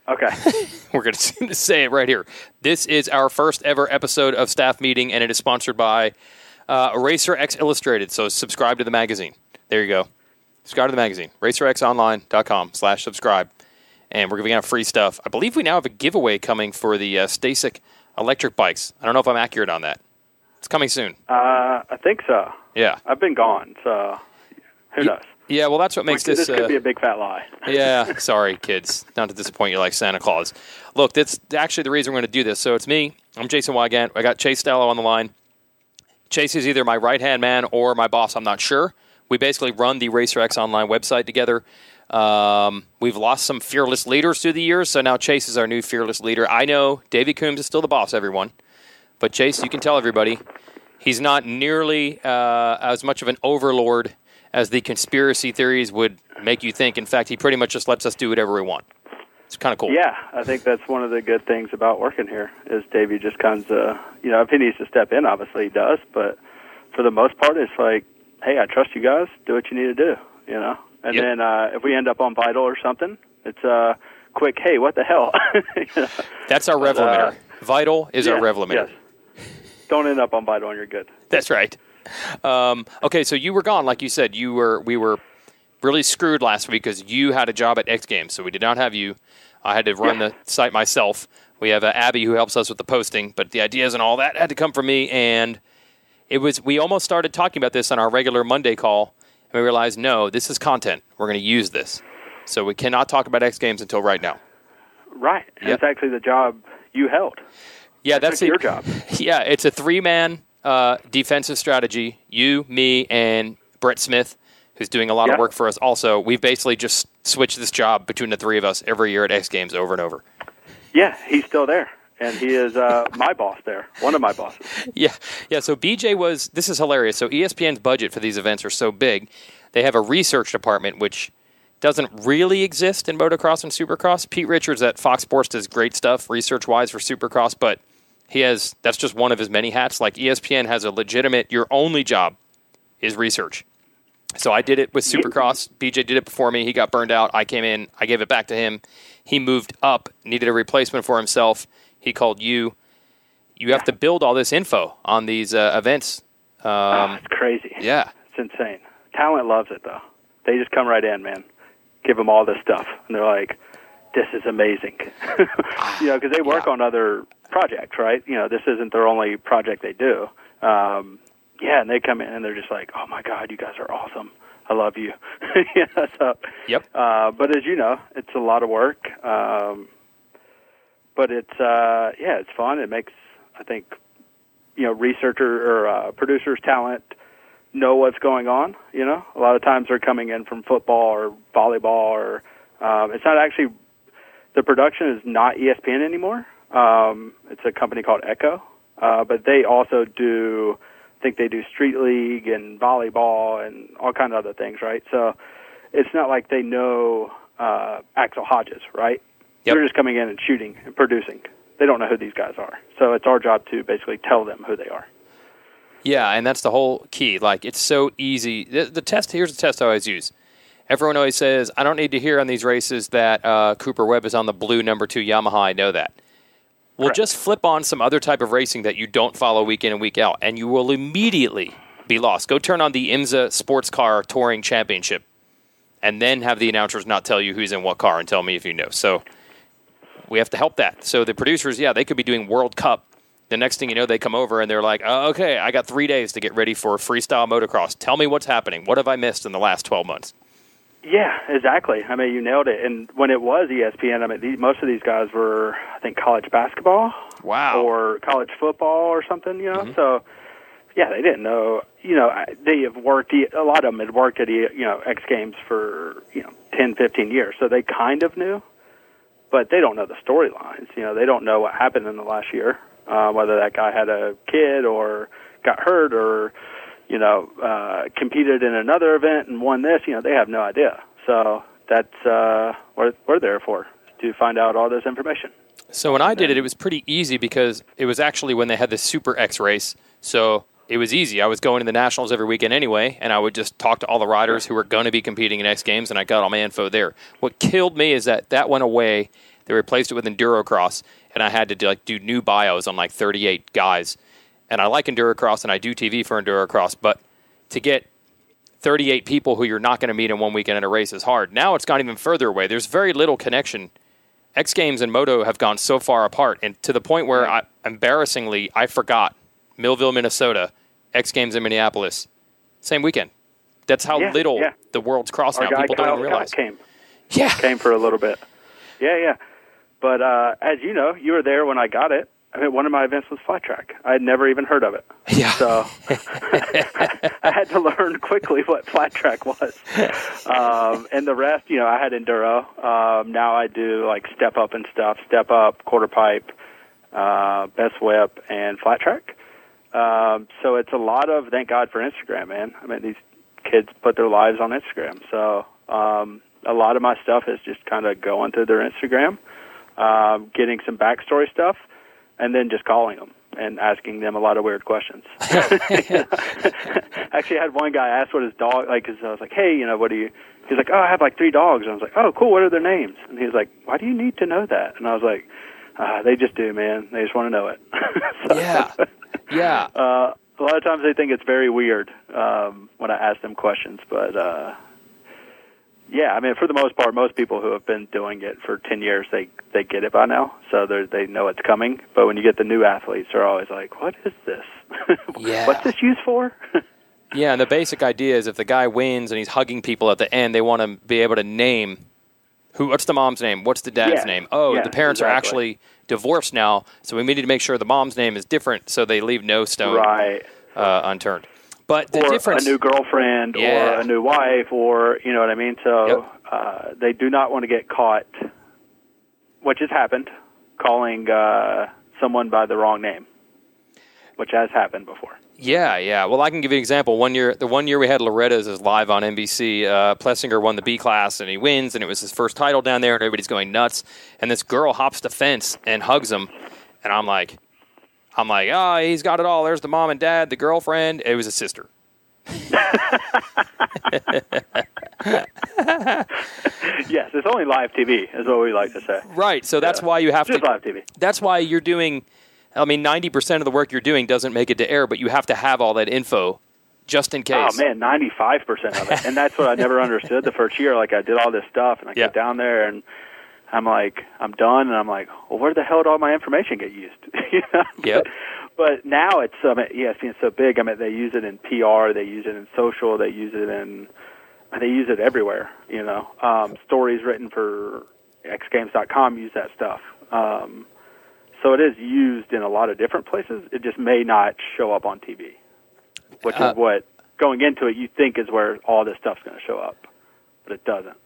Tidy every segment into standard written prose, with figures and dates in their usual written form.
Okay. We're going to say it right here. This is our first ever episode of Staff Meeting, and it is sponsored by Racer X Illustrated. So subscribe to the magazine. There you go. Subscribe to the magazine. RacerXOnline.com/subscribe. And we're giving out free stuff. I believe we now have a giveaway coming for the Stasic electric bikes. I don't know if I'm accurate on that. It's coming soon. I think so. Yeah. I've been gone, so who knows? Yeah, well, that's what makes this... This could be a big fat lie. Yeah, sorry, kids. Not to disappoint you like Santa Claus. Look, that's actually the reason we're going to do this. So it's me. I'm Jason Wygant. I got Chase Stallo on the line. Chase is either my right-hand man or my boss. I'm not sure. We basically run the Racer X Online website together. We've lost some fearless leaders through the years, so now Chase is our new fearless leader. I know Davey Coombs is still the boss, everyone. But Chase, you can tell everybody, he's not nearly as much of an overlord as the conspiracy theories would make you think. In fact, he pretty much just lets us do whatever we want. It's kind of cool. Yeah, I think that's one of the good things about working here is Davey just comes, if he needs to step in, obviously he does, but for the most part, it's like, hey, I trust you guys, do what you need to do, And then if we end up on Vital or something, it's quick, hey, what the hell? That's our rev limiter. Vital is our rev limiter. Yes. Don't end up on Vital and you're good. That's right. Okay, so you were gone, like you said. We were really screwed last week because you had a job at X Games, so we did not have you. I had to run the site myself. We have Abby who helps us with the posting, but the ideas and all that had to come from me, and we almost started talking about this on our regular Monday call, and we realized, no, this is content. We're going to use this. So we cannot talk about X Games until right now. Right. And it's actually the job you held. Yeah, that's your job. Yeah, it's a three-man defensive strategy. You, me, and Brett Smith, who's doing a lot of work for us also. We've basically just switched this job between the three of us every year at X Games over and over. Yeah, he's still there. And he is my boss there, one of my bosses. Yeah. So BJ this is hilarious. So ESPN's budget for these events are so big, they have a research department, which doesn't really exist in motocross and supercross. Pete Richards at Fox Sports does great stuff research-wise for supercross, but that's just one of his many hats. Like ESPN has a legitimate, your only job is research. So I did it with Supercross. BJ did it before me. He got burned out. I came in. I gave it back to him. He moved up, needed a replacement for himself. He called you. You have to build all this info on these events. It's crazy. Yeah. It's insane. Talent loves it, though. They just come right in, man. Give them all this stuff. And they're like, this is amazing. Because they work on other projects, right? This isn't their only project they do. And they come in and they're just like, oh, my God, you guys are awesome. I love you. Yep. But as you know, it's a lot of work. But it's, it's fun. It makes, I think, researcher or producers' talent know what's going on. A lot of times they're coming in from football or volleyball or it's not actually, the production is not ESPN anymore. It's a company called Echo. But they also do, I think they do Street League and volleyball and all kinds of other things, right? So it's not like they know Axel Hodges, right? Yep. They're just coming in and shooting and producing. They don't know who these guys are. So it's our job to basically tell them who they are. Yeah, and that's the whole key. Like, it's so easy. Here's the test I always use. Everyone always says, I don't need to hear on these races that Cooper Webb is on the blue number 2 Yamaha. I know that. Well, just flip on some other type of racing that you don't follow week in and week out, and you will immediately be lost. Go turn on the IMSA Sports Car Touring Championship, and then have the announcers not tell you who's in what car and tell me if you know. So we have to help that. So the producers, they could be doing World Cup. The next thing you know, they come over and they're like, okay, I got 3 days to get ready for freestyle motocross. Tell me what's happening. What have I missed in the last 12 months? Yeah, exactly. I mean, you nailed it. And when it was ESPN, most of these guys were, I think, college basketball. Wow. Or college football or something, Mm-hmm. So, they didn't know. They have worked, a lot of them had worked at, X Games for, 10, 15 years. So they kind of knew, but they don't know the storylines. They don't know what happened in the last year, whether that guy had a kid or got hurt or, competed in another event and won this. They have no idea. So that's what we're there for, to find out all this information. So when I did it, it was pretty easy because it was actually when they had the Super X race. So it was easy. I was going to the Nationals every weekend anyway, and I would just talk to all the riders who were going to be competing in X Games, and I got all my info there. What killed me is that went away. They replaced it with Endurocross, and I had to do new bios on like 38 guys. And I like Endurocross, and I do TV for Endurocross, but to get 38 people who you're not going to meet in one weekend in a race is hard. Now it's gone even further away. There's very little connection. X Games and Moto have gone so far apart, and to the point where, embarrassingly, I forgot Millville, Minnesota, X Games in Minneapolis, same weekend. That's how little the world's crossed now. People don't even realize. Came for a little bit. Yeah. But as you know, you were there when I got it. I mean, one of my events was flat track. I had never even heard of it. Yeah. So I had to learn quickly what flat track was. And the rest, I had enduro. Now I do like step up and stuff, step up, quarter pipe, best whip, and flat track. So it's a lot of, thank God for Instagram, man. I mean, these kids put their lives on Instagram. So a lot of my stuff is just kind of going through their Instagram, getting some backstory stuff, and then just calling them and asking them a lot of weird questions. Actually, I had one guy ask what his dog, because I was like, hey, what do you, he's like, oh, I have like 3 dogs. And I was like, oh, cool, what are their names? And he was like, why do you need to know that? And I was like, they just do, man. They just want to know it. Yeah. A lot of times they think it's very weird when I ask them questions, but I mean, for the most part, most people who have been doing it for 10 years, they get it by now, so they know it's coming. But when you get the new athletes, they're always like, what is this? What's this used for? Yeah, and the basic idea is if the guy wins and he's hugging people at the end, they want to be able to name what's the mom's name? What's the dad's name? Oh, the parents are actually divorced now, so we need to make sure the mom's name is different so they leave no stone unturned. But the difference, a new girlfriend or a new wife, or you know what I mean. So they do not want to get caught, which has happened, calling someone by the wrong name, which has happened before. Yeah. Well, I can give you an example. The one year we had Loretta's is live on NBC. Plessinger won the B class and he wins, and it was his first title down there, and everybody's going nuts. And this girl hops the fence and hugs him, and I'm like, oh, he's got it all. There's the mom and dad, the girlfriend. It was a sister. Yes, it's only live TV, is what we like to say. Right, so that's why you have just live TV. That's why you're doing, 90% of the work you're doing doesn't make it to air, but you have to have all that info just in case. Oh, man, 95% of it. And that's what I never understood the first year. Like, I did all this stuff, and I get down there, and I'm like, I'm done, and I'm like, well, where the hell did all my information get used? But now it's, ESPN's so big. I mean, they use it in PR, they use it in social, they use it everywhere, Stories written for xgames.com use that stuff. So it is used in a lot of different places. It just may not show up on TV, which is what, going into it, you think is where all this stuff's going to show up, but it doesn't.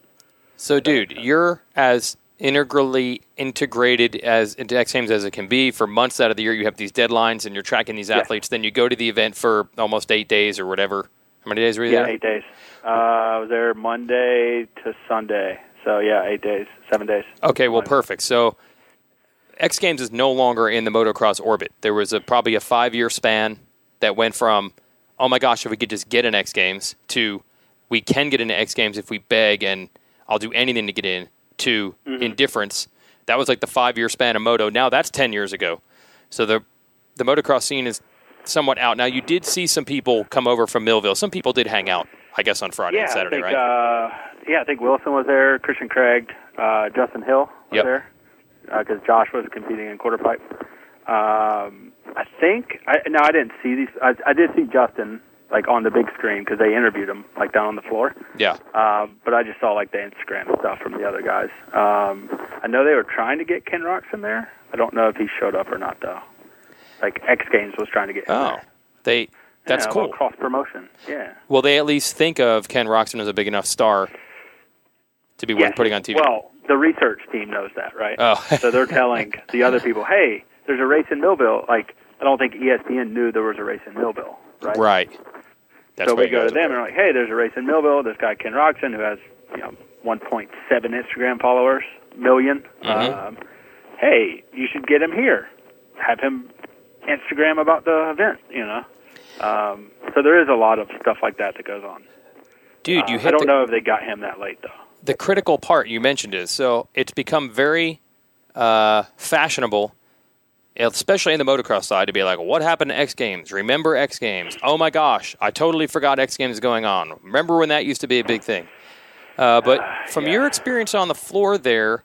So, dude, you're as integrally integrated into X Games as it can be. For months out of the year, you have these deadlines, and you're tracking these athletes. Then you go to the event for almost 8 days or whatever. How many days were you there? 8 days. I was there Monday to Sunday. So, 8 days, 7 days. Okay, well, perfect. So, X Games is no longer in the motocross orbit. There was probably a 5-year span that went from, oh my gosh, if we could just get an X Games, to we can get into X Games if we beg and I'll do anything to get in, to indifference. That was like the 5-year span of moto. Now that's 10 years ago. So the motocross scene is somewhat out. Now you did see some people come over from Millville. Some people did hang out, I guess, on Friday and Saturday, right? I think Wilson was there, Christian Craig, Justin Hill was there, because Josh was competing in quarter pipe. I didn't see these. I did see Justin like on the big screen because they interviewed him like down on the floor. Yeah. But I just saw like the Instagram stuff from the other guys. I know they were trying to get Ken Roxon there. I don't know if he showed up or not though. Like X Games was trying to get him there. That's cool. Cross promotion. Yeah. Well, they at least think of Ken Roxon as a big enough star to be worth putting on TV. Well, the research team knows that, right? Oh. So they're telling the other people, hey, there's a race in Millville. Like, I don't think ESPN knew there was a race in Millville, right? Right. So we go to them and we're like, hey, there's a race in Millville. This guy, Ken Roxon, who has 1.7 Instagram followers, million. Hey, you should get him here. Have him Instagram about the event, So there is a lot of stuff like that goes on. Dude, I don't know if they got him that late, though. The critical part you mentioned is, so it's become very fashionable, especially in the motocross side, to be like, what happened to X Games? Remember X Games? Oh my gosh, I totally forgot X Games is going on. Remember when that used to be a big thing? But from your experience on the floor there,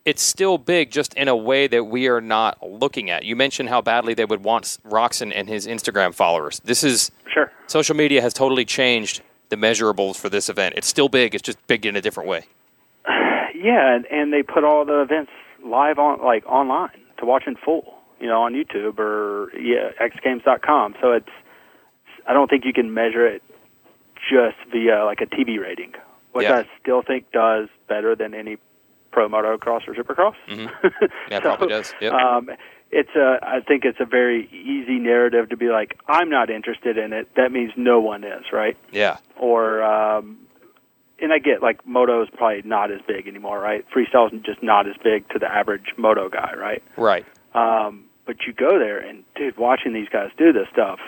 it's still big, just in a way that we are not looking at. You mentioned how badly they would want Roxon and his Instagram followers. This is sure. Social media has totally changed the measurables for this event. It's still big. It's just big in a different way. Yeah, and they put all the events live on online to watch in full, on YouTube or xgames.com. So I don't think you can measure it just via like a TV rating, which I still think does better than any pro motocross or supercross. Mm-hmm. Yeah, probably does. Yep. I think it's a very easy narrative to be like, I'm not interested in it. That means no one is, right? Yeah. Or, and I get like moto is probably not as big anymore, right? Freestyle is just not as big to the average moto guy, right? Right. But you go there and, dude, watching these guys do this stuff,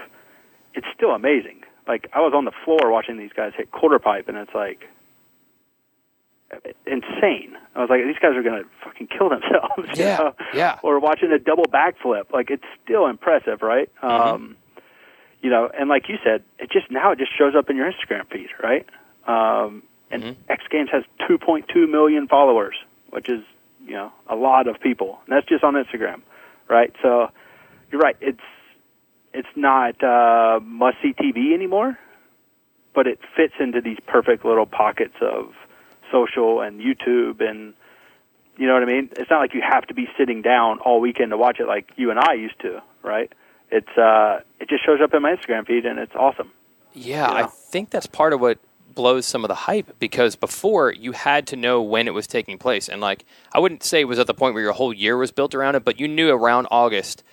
it's still amazing. Like, I was on the floor watching these guys hit quarter pipe, and it's like insane. I was like, these guys are going to fucking kill themselves. Yeah, yeah. Or watching a double backflip. Like, it's still impressive, right? Mm-hmm. And like you said, it just shows up in your Instagram feed, right? And X Games has 2.2 million followers, which is, a lot of people. And that's just on Instagram, right? So you're right. It's not must-see TV anymore, but it fits into these perfect little pockets of social and YouTube, and you know what I mean? It's not like you have to be sitting down all weekend to watch it like you and I used to, right? It just shows up in my Instagram feed, and it's awesome. Yeah, I think that's part of what blows some of the hype, because before you had to know when it was taking place, and like I wouldn't say it was at the point where your whole year was built around it, but you knew around August,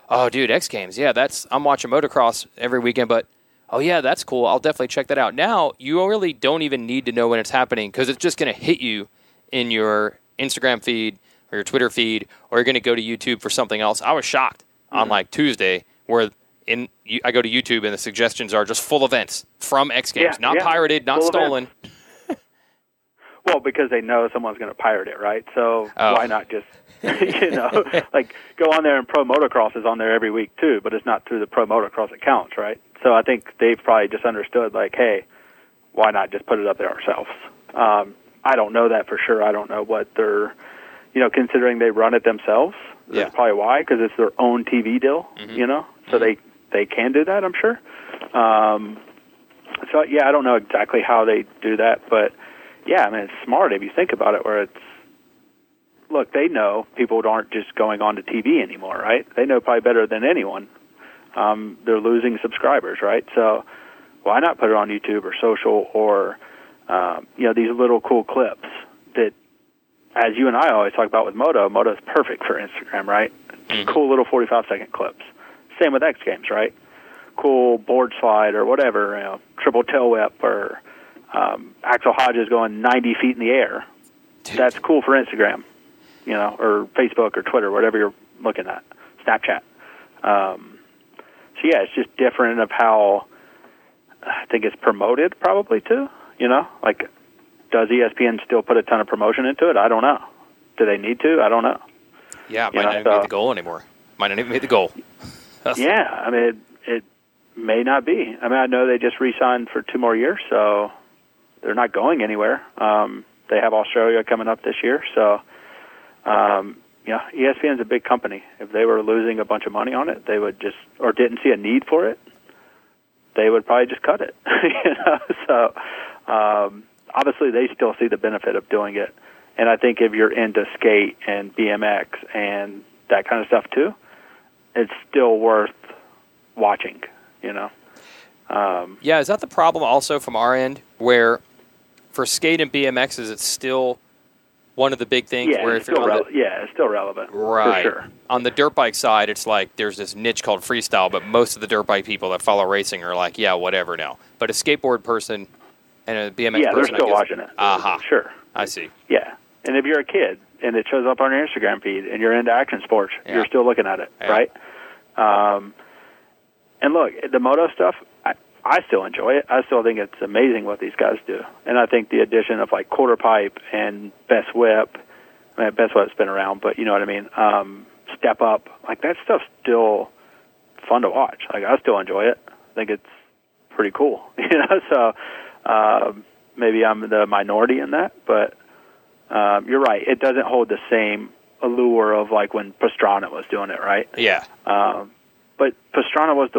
oh dude, X Games, yeah, I'm watching motocross every weekend, but oh yeah, that's cool, I'll definitely check that out. Now you really don't even need to know when it's happening, because it's just going to hit you in your Instagram feed or your Twitter feed, or you're going to go to YouTube for something else. I was shocked on like Tuesday where I go to YouTube and the suggestions are just full events from X Games, not pirated, not full stolen. Well, because they know someone's going to pirate it, right? So why not just, like go on there, and Pro Motocross is on there every week too, but it's not through the Pro Motocross accounts, right? So I think they've probably just understood, like, hey, why not just put it up there ourselves? I don't know that for sure. I don't know what they're, considering they run it themselves. That's probably why, because it's their own TV deal, so they can do that, I'm sure. So, yeah, I don't know exactly how they do that, but, yeah, I mean, it's smart if you think about it, where look, they know people aren't just going on to TV anymore, right? They know probably better than anyone. They're losing subscribers, right? So why not put it on YouTube or social or, these little cool clips that, as you and I always talk about with Moto's perfect for Instagram, right? Cool little 45-second clips. Same with X Games, right? Cool board slide or whatever, triple tail whip or Axel Hodges going 90 feet in the air. Dude. That's cool for Instagram, or Facebook or Twitter, whatever you're looking at, Snapchat. So, yeah, it's just different of how I think it's promoted probably too, like does ESPN still put a ton of promotion into it? I don't know. Do they need to? I don't know. Yeah, it might not even be the goal anymore. Might not even be the goal. Yeah, I mean, it may not be. I mean, I know they just re-signed for 2 more years, so they're not going anywhere. They have Australia coming up this year, so ESPN's a big company. If they were losing a bunch of money on it, they would just, or didn't see a need for it, they would probably just cut it. So obviously they still see the benefit of doing it. And I think if you're into skate and BMX and that kind of stuff too, it's still worth watching, Yeah, is that the problem also from our end, where for skate and BMX, is it still one of the big things? Yeah, where it's still relevant. Right. For sure. On the dirt bike side, it's like there's this niche called freestyle, but most of the dirt bike people that follow racing are like, yeah, whatever now. But a skateboard person and a BMX person, they're still watching it. Sure. I see. Yeah. And if you're a kid and it shows up on your Instagram feed and you're into action sports, you're still looking at it, right? And look, the moto stuff, I still enjoy it. I still think it's amazing what these guys do. And I think the addition of like quarter pipe and best whip, I mean, best whip's been around, but you know what I mean. Step up, like that stuff's still fun to watch. Like I still enjoy it. I think it's pretty cool, you know. So maybe I'm the minority in that, but you're right. It doesn't hold the same allure of like when Pastrana was doing it, right? Yeah. But Pastrana was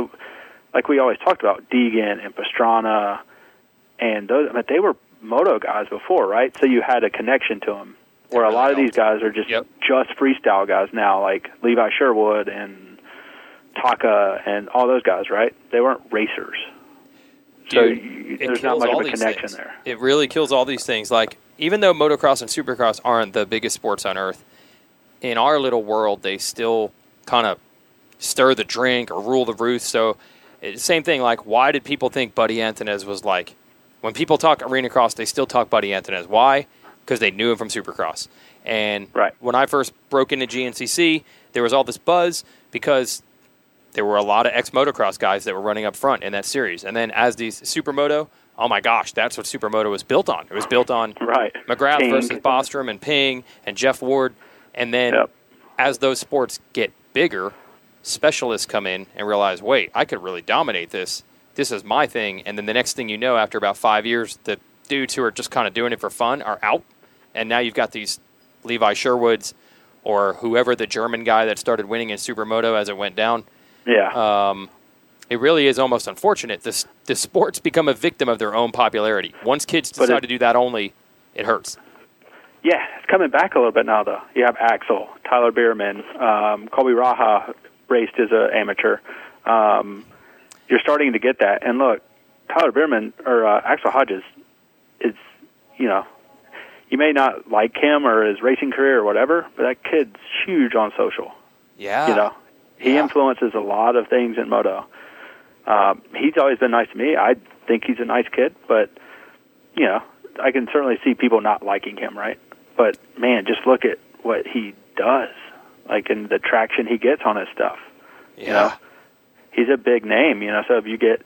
like we always talked about, Deegan and Pastrana, and those. I mean, they were moto guys before, right? So you had a connection to them. Where a lot of these guys are just freestyle guys now, like Levi Sherwood and Taka and all those guys, right? They weren't racers. Dude, so there's not much of a connection there. It really kills all these things. Like, even though motocross and supercross aren't the biggest sports on earth, in our little world, they still kind of stir the drink or rule the roost. So, same thing, like, why did people think Buddy Antunez was like, when people talk arena cross, they still talk Buddy Antunez. Why? Because they knew him from Supercross. And when I first broke into GNCC, there was all this buzz because there were a lot of ex-motocross guys that were running up front in that series. And then as these Supermoto, oh my gosh, that's what Supermoto was built on. It was built on McGrath King versus Bostrom and Ping and Jeff Ward. And then as those sports get bigger, specialists come in and realize, wait, I could really dominate this. This is my thing. And then the next thing you know, after about 5 years, the dudes who are just kind of doing it for fun are out. And now you've got these Levi Sherwoods or whoever the German guy that started winning in Supermoto as it went down. Yeah. It really is almost unfortunate. The sports become a victim of their own popularity. Once kids decide to do that only, it hurts. Yeah, it's coming back a little bit now, though. You have Axel, Tyler Bierman, Colby Raha raced as an amateur. You're starting to get that. And look, Tyler Bierman or Axel Hodges is, you know, you may not like him or his racing career or whatever, but that kid's huge on social. Yeah. You know, he influences a lot of things in moto. He's always been nice to me. I think he's a nice kid, but, you know, I can certainly see people not liking him, right? But, man, just look at what he does, like, and the traction he gets on his stuff. Yeah. You know, he's a big name, you know, so if you get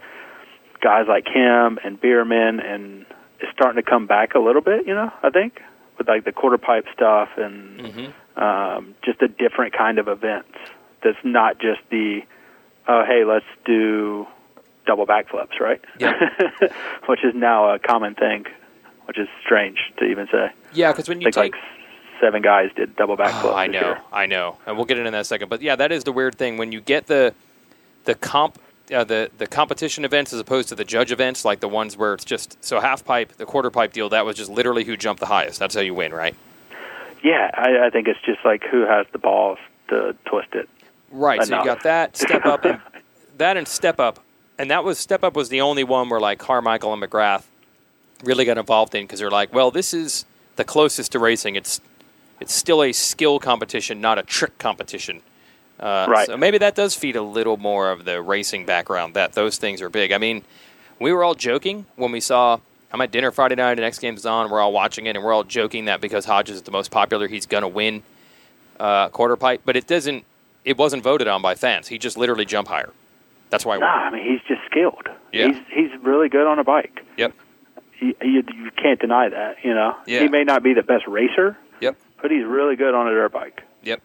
guys like him and Bierman, and it's starting to come back a little bit, you know, I think, with, like, the quarter pipe stuff and just a different kind of events that's not just the, oh, hey, let's do double backflips, right? Yeah. Which is now a common thing, which is strange to even say. Yeah, because when you take... like 7 guys did double backflips. Oh, I know, I know. And we'll get into that in a second. But, yeah, that is the weird thing. When you get the competition events as opposed to the judge events, like the ones where it's just... So half pipe, the quarter pipe deal, that was just literally who jumped the highest. That's how you win, right? Yeah, I think it's just like who has the balls to twist it. Right, so you got that, step up, and step up. And that was, step up was the only one where, like, Carmichael and McGrath really got involved in, because they're like, well, this is the closest to racing. It's still a skill competition, not a trick competition. Right. So maybe that does feed a little more of the racing background, that those things are big. I mean, we were all joking when we saw, I'm at dinner Friday night, the X Games is on, we're all watching it, and we're all joking that because Hodges is the most popular, he's going to win quarter pipe. But it wasn't voted on by fans. He just literally jumped higher. That's why. I mean, he's just skilled. Yeah. He's really good on a bike. Yep. You can't deny that, you know. Yeah. He may not be the best racer. Yep. But he's really good on a dirt bike. Yep.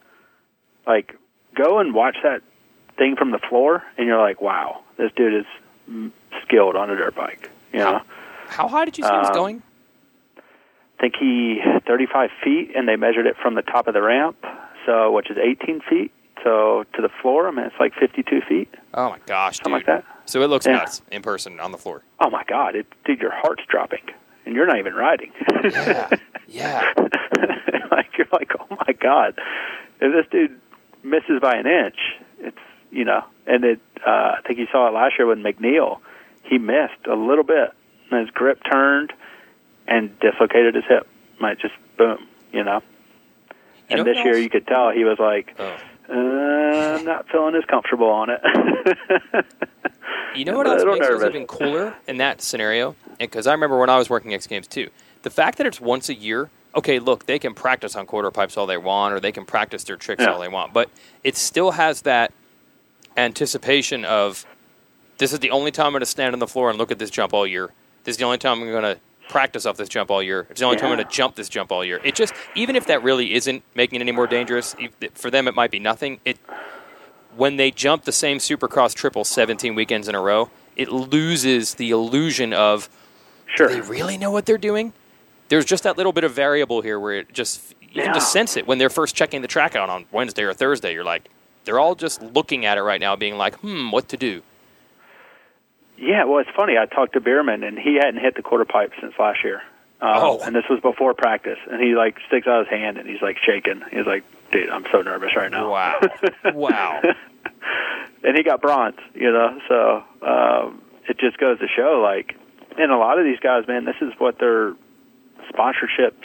Like, go and watch that thing from the floor, and you're like, wow, this dude is skilled on a dirt bike. You know? How high did you say he was going? I think 35 feet, and they measured it from the top of the ramp, so which is 18 feet. So to the floor, I mean, it's like 52 feet. Oh, my gosh, Something dude. like that. So it looks nuts in person on the floor. Oh, my God. Dude, your heart's dropping, and you're not even riding. Yeah. Like, you're like, oh, my God. If this dude misses by an inch, it's, you know, and I think you saw it last year with McNeil. He missed a little bit, and his grip turned and dislocated his hip. Like, just boom, you know. And this year you could tell he was like, I'm not feeling as comfortable on it. You know what else makes it even cooler in that scenario? Because I remember when I was working X Games too. The fact that it's once a year, okay, look, they can practice on quarter pipes all they want, or they can practice their tricks all they want, but it still has that anticipation of this is the only time I'm going to stand on the floor and look at this jump all year. This is the only time I'm going to practice off this jump all year. It's the only time I'm going to jump this jump all year. It just, even if that really isn't making it any more dangerous, for them it might be nothing. When they jump the same Supercross triple 17 weekends in a row, it loses the illusion of, do they really know what they're doing? There's just that little bit of variable here where it just, you can just sense it when they're first checking the track out on Wednesday or Thursday. You're like, they're all just looking at it right now being like, what to do. Yeah, well, it's funny. I talked to Bierman, and he hadn't hit the quarter pipe since last year. And this was before practice. And he, sticks out his hand, and he's, shaking. He's like, dude, I'm so nervous right now. Wow. Wow. And he got bronze, So it just goes to show, and a lot of these guys, man, this is what their sponsorships,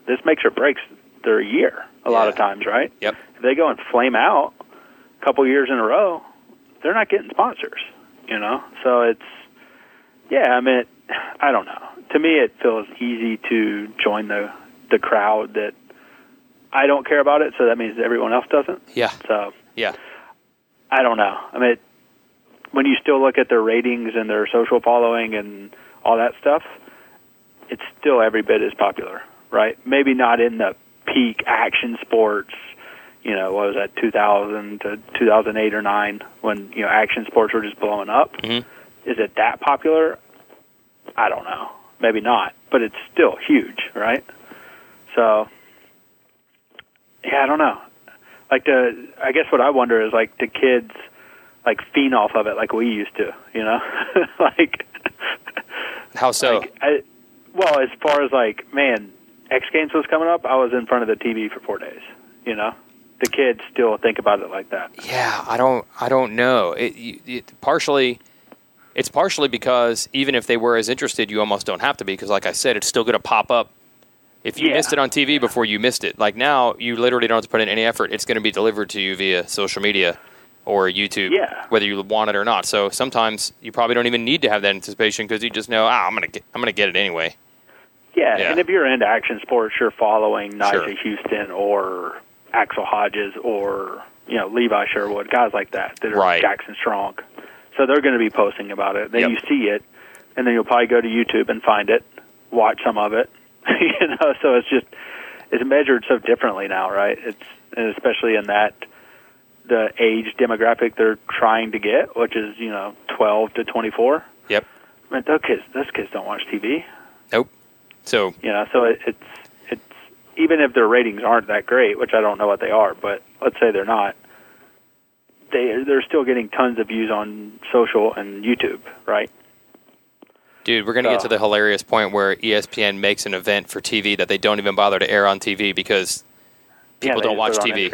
this makes or breaks their year a lot of times, right? Yep. If they go and flame out a couple years in a row, they're not getting sponsors. So it's, I don't know. To me, it feels easy to join the crowd that I don't care about it, so that means everyone else doesn't. Yeah. So, yeah. I don't know. When you still look at their ratings and their social following and all that stuff, it's still every bit as popular, right? Maybe not in the peak action sports, what was that, 2000 to 2008 or 9, when, action sports were just blowing up. Mm-hmm. Is it that popular? I don't know. Maybe not, but it's still huge, right? So, I don't know. I guess what I wonder is, do kids, fiend off of it like we used to, How so? Well, as far as, man, X Games was coming up, I was in front of the TV for 4 days, The kids still think about it like that. Yeah, I don't know. It's partially because even if they were as interested, you almost don't have to be, because like I said, it's still going to pop up. If you missed it on TV before, you missed it. Like now, you literally don't have to put in any effort. It's going to be delivered to you via social media or YouTube, whether you want it or not. So sometimes you probably don't even need to have that anticipation, because you just know, I'm gonna get it anyway. Yeah, and if you're into action sports, you're following Nigel Houston or Axel Hodges or Levi Sherwood, guys like that are Jackson Strong. So they're going to be posting about it. Then you see it, and then you'll probably go to YouTube and find it, watch some of it. So it's measured so differently now, right? And especially in the age demographic they're trying to get, which is 12 to 24. Yep. Those kids don't watch TV. Nope. So so it's even if their ratings aren't that great, which I don't know what they are, but let's say they're not, they're still getting tons of views on social and YouTube, right? Dude, we're going to get to the hilarious point where ESPN makes an event for TV that they don't even bother to air on TV because people don't watch TV.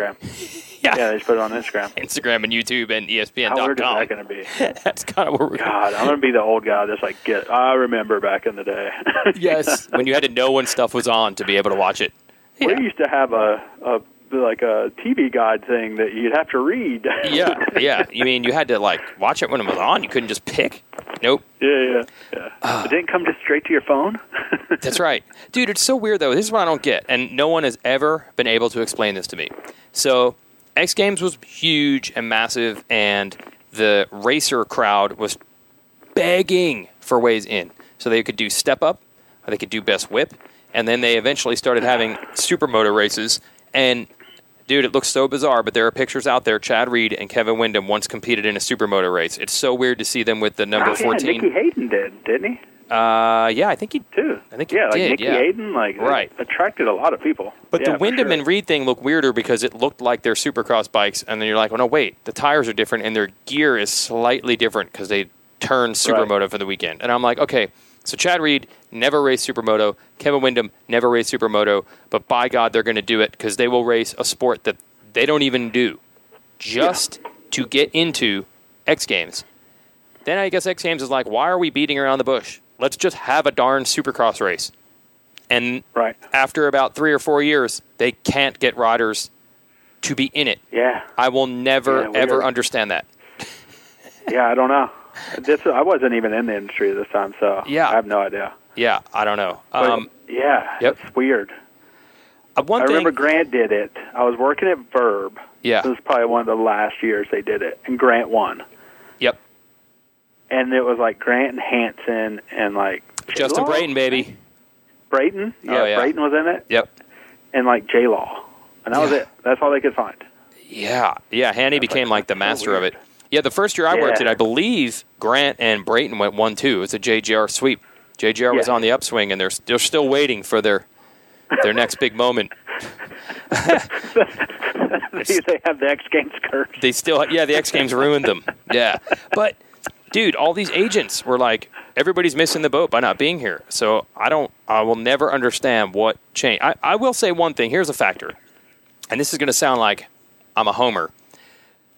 Yeah, they just put it on Instagram. Instagram and YouTube and ESPN.com. How weird is that going to be? That's kind of where we're going. God, I'm going to be the old guy that's I remember back in the day. Yes, when you had to know when stuff was on to be able to watch it. We used to have a TV guide thing that you'd have to read. Yeah. You mean you had to watch it when it was on? You couldn't just pick? Nope. Yeah. It didn't come just straight to your phone? That's right. Dude, it's so weird, though. This is what I don't get, and no one has ever been able to explain this to me. So, X Games was huge and massive, and the racer crowd was begging for ways in. So they could do Step Up, or they could do Best Whip, and then they eventually started having supermoto races, and dude, it looks so bizarre, but there are pictures out there. Chad Reed and Kevin Windham once competed in a supermoto race. It's so weird to see them with the number 14. Nicky Hayden didn't he? Yeah, I think he too. I think he did. Nicky Hayden, attracted a lot of people. But the Windham and Reed thing looked weirder because it looked like their Supercross bikes, and then you're like, oh no, wait, the tires are different and their gear is slightly different because they turned supermoto for the weekend. And I'm like, okay. So Chad Reed never raced supermoto. Kevin Windham never raced supermoto. But by God, they're going to do it because they will race a sport that they don't even do just to get into X Games. Then I guess X Games is like, why are we beating around the bush? Let's just have a darn supercross race. And after about 3 or 4 years, they can't get riders to be in it. Yeah. I will never, ever understand that. Yeah, I don't know. I wasn't even in the industry at this time, so I have no idea. Yeah, I don't know. It's weird. I remember Grant did it. I was working at Verb. Yeah. This was probably one of the last years they did it, and Grant won. Yep. and it was like Grant and Hansen and like Justin J-Law? Brayton, baby. Brayton? Yeah, Oh, yeah. Brayton was in it. Yep. And like J-Law. And that was it. That's all they could find. Yeah. Hanny became like the master of it. Yeah, the first year I worked it, I believe Grant and Brayton went 1-2. It was a JGR sweep. JGR was on the upswing, and they're still waiting for their next big moment. They have the X Games curse. They still, the X Games ruined them. Yeah, but dude, all these agents were like, everybody's missing the boat by not being here. So I will never understand what changed. I will say one thing. Here's a factor, and this is going to sound like I'm a homer,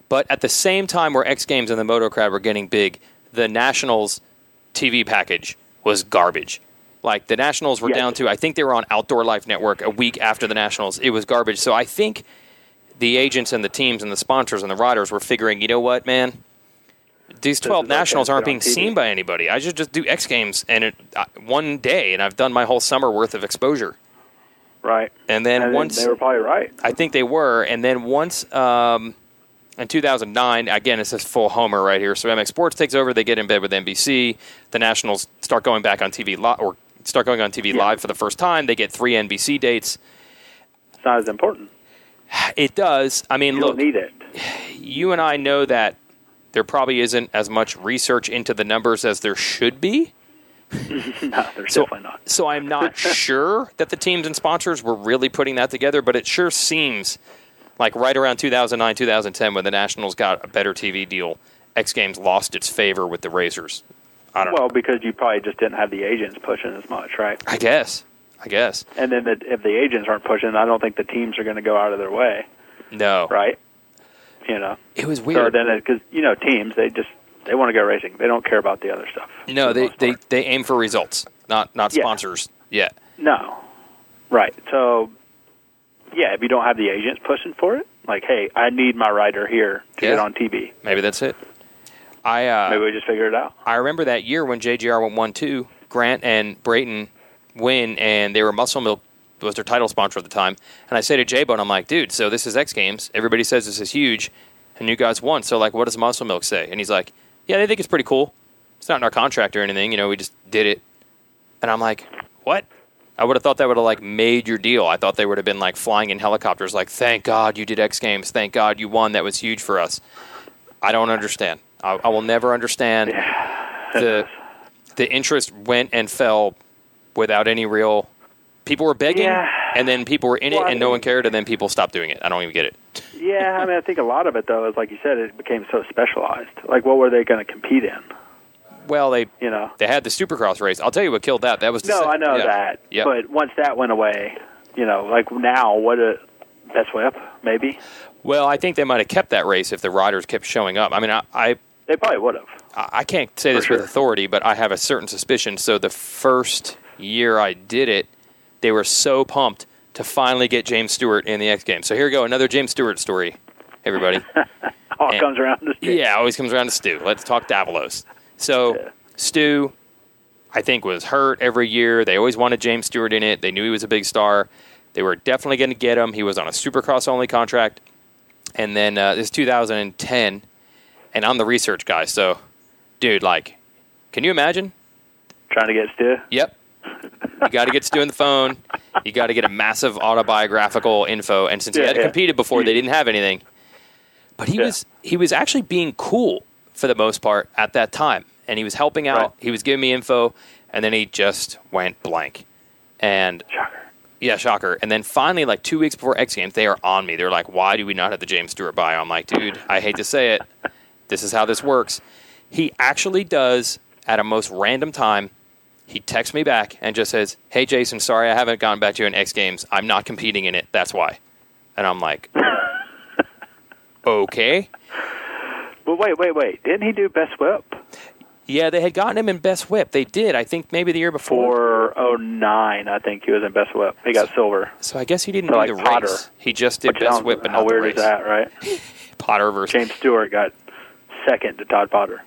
but at the same time where X Games and the Motocrad were getting big, the Nationals TV package was garbage. Like, the Nationals were down to, I think they were on Outdoor Life Network a week after the Nationals. It was garbage. So I think the agents and the teams and the sponsors and the riders were figuring, you know what, man? These 12 Nationals aren't being seen by anybody. I should just do X Games and one day, and I've done my whole summer worth of exposure. Right. And then once... They were probably right. I think they were. And then once... in 2009, again, it's this full homer right here. So MX Sports takes over. They get in bed with NBC. The Nationals start going back on TV live for the first time. They get 3 NBC dates. It's not as important. It does. I mean, you look, don't need it. You and I know that there probably isn't as much research into the numbers as there should be. No, there's definitely not. So I'm not sure that the teams and sponsors were really putting that together, but it sure seems like right around 2009, 2010, when the Nationals got a better TV deal, X Games lost its favor with the racers. I don't know. Well, because you probably just didn't have the agents pushing as much, right? I guess. And then if the agents aren't pushing, I don't think the teams are going to go out of their way. No. Right? You know. It was weird. So then, because, teams, they want to go racing. They don't care about the other stuff. No, they aim for results, not sponsors yet. No. Right. So... yeah, if you don't have the agents pushing for it, like, hey, I need my rider here to get on TV. Maybe that's it. Maybe we just figure it out. I remember that year when JGR went 1-2, Grant and Brayton win, and they were Muscle Milk was their title sponsor at the time. And I say to J-Bone, I'm like, dude, so this is X Games. Everybody says this is huge, and you guys won. So, like, what does Muscle Milk say? And he's like, yeah, they think it's pretty cool. It's not in our contract or anything. We just did it. And I'm like, what? I would have thought that would have, like, made your deal. I thought they would have been, like, flying in helicopters, like, thank God you did X Games. Thank God you won. That was huge for us. I don't understand. I will never understand. The interest went and fell without any real... People were begging, and then people were in it, and no one cared, and then people stopped doing it. I don't even get it. Yeah, I mean, I think a lot of it, though, is, like you said, it became so specialized. Like, what were they going to compete in? Well, they had the Supercross race. I'll tell you what killed that. That was I know that. Yep. But once that went away, like now, Best Whip, maybe? Well, I think they might have kept that race if the riders kept showing up. I mean, they probably would have. I can't say this with authority, but I have a certain suspicion. So the first year I did it, they were so pumped to finally get James Stewart in the X Games. So here we go, another James Stewart story, everybody. Comes around to Stu. Yeah, always comes around to Stu. Let's talk Davalos. So Stu, I think, was hurt every year. They always wanted James Stewart in it. They knew he was a big star. They were definitely going to get him. He was on a Supercross-only contract. And then this 2010, and I'm the research guy. So, dude, like, can you imagine? Trying to get Stu? Yep. You got to get Stu on the phone. You got to get a massive autobiographical info. And since he hadn't competed before, they didn't have anything. But he was actually being cool for the most part at that time. And he was helping out. Right. He was giving me info. And then he just went blank. And shocker. Yeah, shocker. And then finally, like 2 weeks before X Games, they are on me. They're like, why do we not have the James Stewart bio? I'm like, dude, I hate to say it. This is how this works. He actually does, at a most random time, he texts me back and just says, hey, Jason, sorry I haven't gotten back to you in X Games. I'm not competing in it. That's why. And I'm like, okay. But wait. Didn't he do Best Whip? Yeah, they had gotten him in Best Whip. They did. I think maybe the year before. For 09, I think he was in Best Whip. He got silver. So I guess he didn't do the Potter. race. He just did Best Whip, but not the race. How weird is that, right? Potter versus... James Stewart got second to Todd Potter.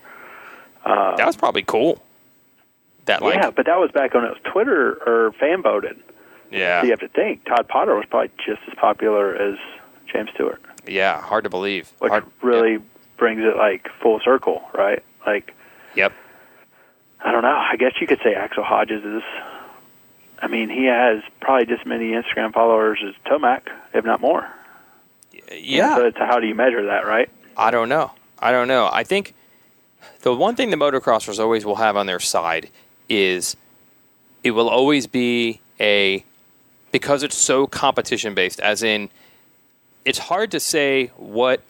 That was probably cool. But that was back when it was Twitter or fan voted. Yeah. So you have to think, Todd Potter was probably just as popular as James Stewart. Yeah, hard to believe. Which really brings it, like, full circle, right? Like... Yep. I don't know. I guess you could say Axel Hodges is. I mean, he has probably just as many Instagram followers as Tomac, if not more. Yeah. So how do you measure that, right? I don't know. I think the one thing the motocrossers always will have on their side is it will always be because it's so competition-based, as in it's hard to say what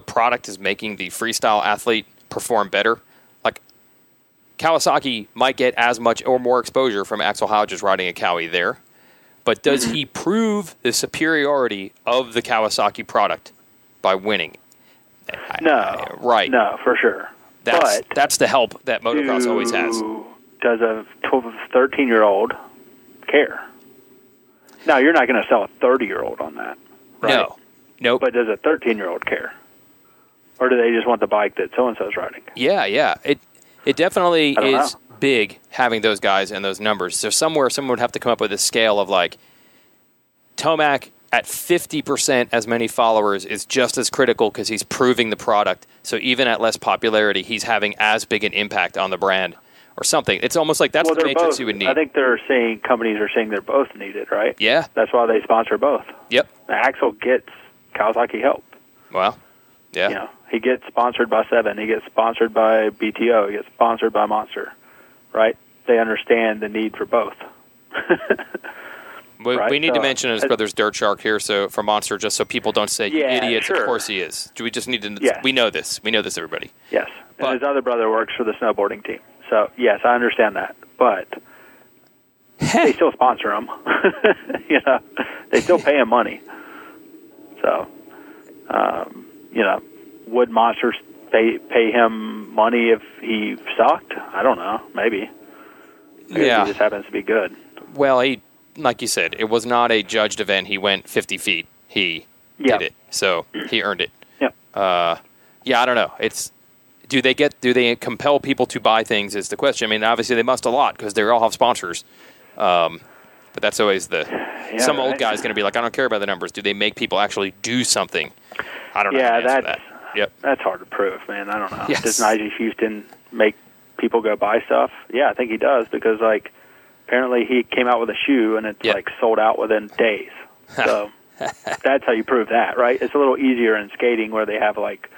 product is making the freestyle athlete perform better. Like Kawasaki might get as much or more exposure from Axel Hodges riding a Cowie there, but does he prove the superiority of the Kawasaki product by winning? No. Right. No, for sure. That's the help that motocross always has. Does a 13-year-old care? Now, you're not going to sell a 30-year-old on that, right? No. Nope. But does a 13-year-old care? Or do they just want the bike that so-and-so's riding? Yeah. It definitely is big having those guys and those numbers. So somewhere someone would have to come up with a scale of like Tomac at 50% as many followers is just as critical because he's proving the product. So even at less popularity, he's having as big an impact on the brand or something. It's almost like that's the matrix you would need. I think companies are saying they're both needed, right? Yeah. That's why they sponsor both. Yep. Axel gets Kawasaki help. Well, yeah. You know, he gets sponsored by Seven. He gets sponsored by BTO. He gets sponsored by Monster, right? They understand the need for both. We need to mention his brother's Dirt Shark here, so for Monster, just so people don't say, you idiots, sure. Of course he is. Do we just need to... We know this. We know this, everybody. Yes. And his other brother works for the snowboarding team. So, yes, I understand that. But they still sponsor him. You know, they still pay him money. So, you know, would Monsters pay him money if he sucked? I don't know. Maybe. He just happens to be good. Well, like you said, it was not a judged event. He went 50 feet. He did it. So he earned it. Yep. I don't know. Do they compel people to buy things is the question. I mean, obviously they must a lot because they all have sponsors. But that's always some old guy's going to be like, I don't care about the numbers. Do they make people actually do something? I don't know. Yeah, Yep. That's hard to prove, man. I don't know. Yes. Does Nigel Houston make people go buy stuff? Yeah, I think he does because, like, apparently he came out with a shoe and it's, like, sold out within days. So that's how you prove that, right? It's a little easier in skating where they have, like,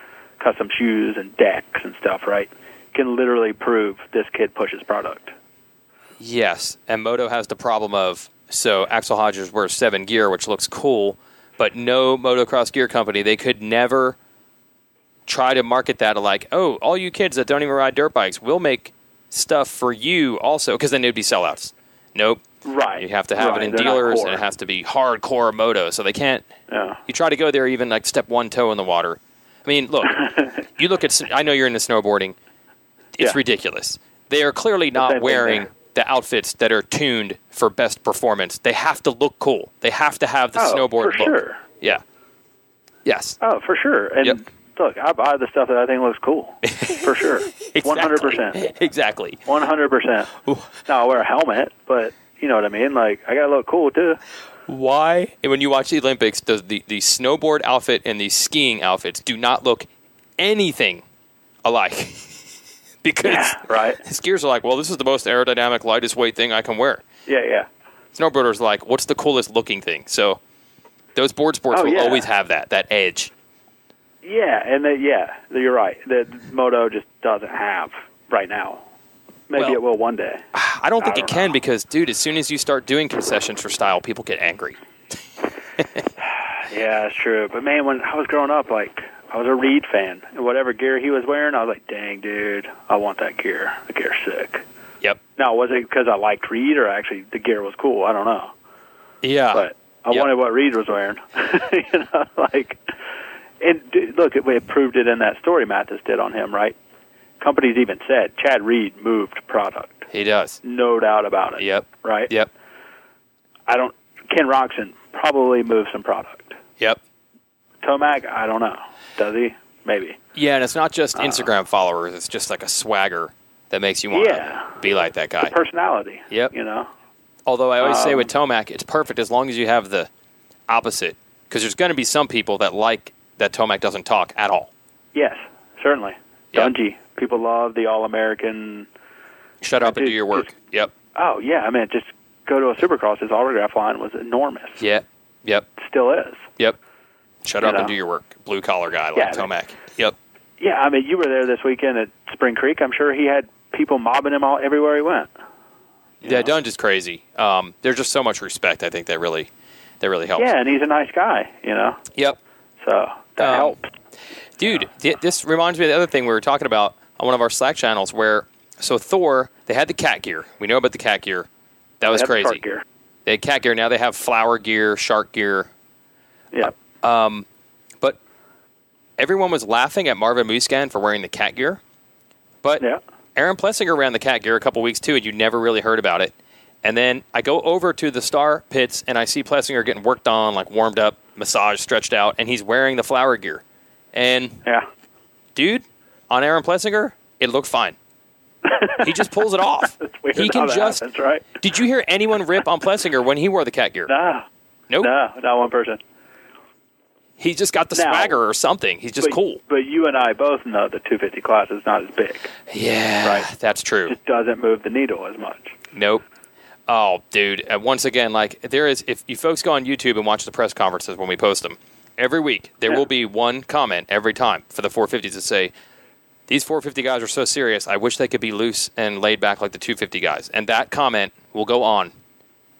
custom shoes and decks and stuff, right? You can literally prove this kid pushes product. Yes, and Moto has the problem of, so Axel Hodges wears 7 gear, which looks cool, but no motocross gear company, they could never try to market that like, oh, all you kids that don't even ride dirt bikes, we'll make stuff for you also, because then it would be sellouts. Nope. Right. You have to have it in dealers, and it has to be hardcore moto, so they can't. Yeah. You try to go there even like step one toe in the water. I mean, look, you look at, I know you're into snowboarding. It's ridiculous. They are clearly not wearing the outfits that are tuned for best performance. They have to look cool. They have to have the snowboard look. Sure. Yeah. Yes. Oh, for sure. And look, I buy the stuff that I think looks cool. For sure. 100%. Exactly. 100%. Now, I'll wear a helmet, but you know what I mean? Like, I got to look cool, too. Why? And when you watch the Olympics, the snowboard outfit and the skiing outfits do not look anything alike. Because skiers are like, well, this is the most aerodynamic, lightest weight thing I can wear. Yeah. Snowboarders are like, what's the coolest looking thing? So those board sports will always have that edge. Yeah, and you're right. The Moto just doesn't have right now. Maybe it will one day. I don't think it can because, dude, as soon as you start doing concessions for style, people get angry. Yeah, that's true. But, man, when I was growing up, like, I was a Reed fan. And whatever gear he was wearing, I was like, dang, dude, I want that gear. The gear's sick. Yep. Now, was it because I liked Reed or actually the gear was cool? I don't know. Yeah. But I wanted what Reed was wearing. You know, like, and look, it proved it in that story Mathis did on him, right? Companies even said Chad Reed moved product. He does. No doubt about it. Yep. Right? Yep. Ken Roxon probably moved some product. Yep. Tomac, I don't know. Does he? Maybe. Yeah, and it's not just Instagram followers. It's just like a swagger that makes you want to be like that guy. The personality. Yep. You know? Although I always say with Tomac, it's perfect as long as you have the opposite. Because there's going to be some people that like that Tomac doesn't talk at all. Yes, certainly. Yep. Dungy. People love the All-American. Shut up and do your work. Yep. Oh, yeah. I mean, just go to a Supercross. His autograph line was enormous. Yep. Still is. Yep. Shut up and do your work. Blue-collar guy like Tomac. Yep. Yeah, I mean, you were there this weekend at Spring Creek. I'm sure he had people mobbing him all everywhere he went. Yeah, Dunge is crazy. There's just so much respect, I think, that really helps. Yeah, and he's a nice guy, Yep. So that helps. Dude, this reminds me of the other thing we were talking about on one of our Slack channels where, so Thor, they had the cat gear. We know about the cat gear. That was crazy. Shark gear. They had cat gear. Now they have flower gear, shark gear. Yeah. But everyone was laughing at Marvin Muscan for wearing the cat gear. But Aaron Plessinger ran the cat gear a couple weeks too, and you never really heard about it. And then I go over to the Star pits, and I see Plessinger getting worked on, like warmed up, massaged, stretched out, and he's wearing the flower gear. And, dude, on Aaron Plessinger, it looked fine. He just pulls it off. That's weird he can just. Happens, right? Did you hear anyone rip on Plessinger when he wore the cat gear? No. Nope. No, not one person. He just got the swagger or something. He's just cool. But you and I both know the 250 class is not as big. Yeah, right. That's true. It just doesn't move the needle as much. Nope. Oh, dude. Once again, like, there is, if you folks go on YouTube and watch the press conferences when we post them, every week there will be one comment every time for the 450s that say, these 450 guys are so serious, I wish they could be loose and laid back like the 250 guys. And that comment will go on.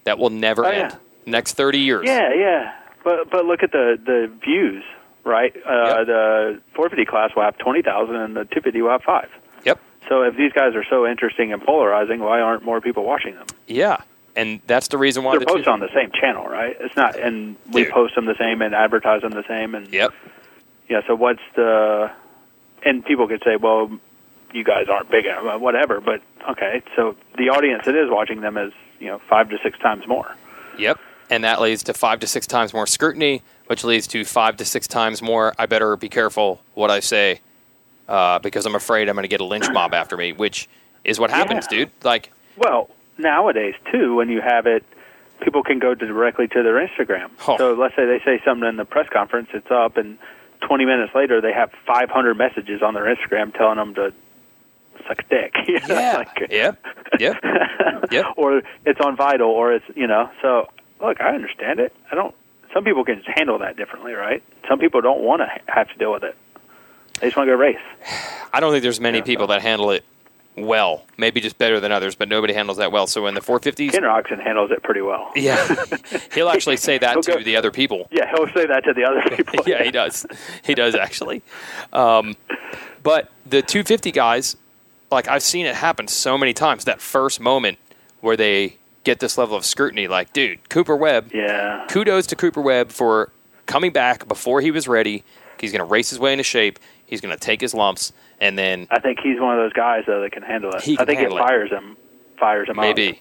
That will never end. Next 30 years. Yeah. But look at the views, right? The 450 class will have 20,000 and the 250 will have 5. Yep. So if these guys are so interesting and polarizing, why aren't more people watching them? Yeah. And that's the reason why they're posted on the same channel, right? It's not, and we post them the same and advertise them the same. And yeah, so what's the, and people could say, well, you guys aren't big enough, whatever, but okay, so the audience that is watching them is, 5 to 6 times more. Yep. And that leads to 5 to 6 times more scrutiny, which leads to 5 to 6 times more, I better be careful what I say, because I'm afraid I'm going to get a lynch mob after me, which is what happens, dude. Like, well, nowadays, too, when you have it, people can go directly to their Instagram. Oh. So let's say they say something in the press conference, it's up, and 20 minutes later they have 500 messages on their Instagram telling them to suck a dick. Yeah. Yep. Or it's on Vital, or it's, so, look, I understand it. Some people can handle that differently, right? Some people don't want to have to deal with it. They just want to go race. I don't think there's many people that handle it well, maybe just better than others, but nobody handles that well. So in the 450s, Ken Roxon handles it pretty well. Yeah, he'll actually say that to the other people. Yeah, he'll say that to the other people. Yeah, he does. He does actually. But the 250 guys, like I've seen it happen so many times. That first moment where they get this level of scrutiny, like, dude, Cooper Webb. Yeah. Kudos to Cooper Webb for coming back before he was ready. He's going to race his way into shape. He's going to take his lumps. And then I think he's one of those guys, though, that can handle it. I think it fires him Maybe. up.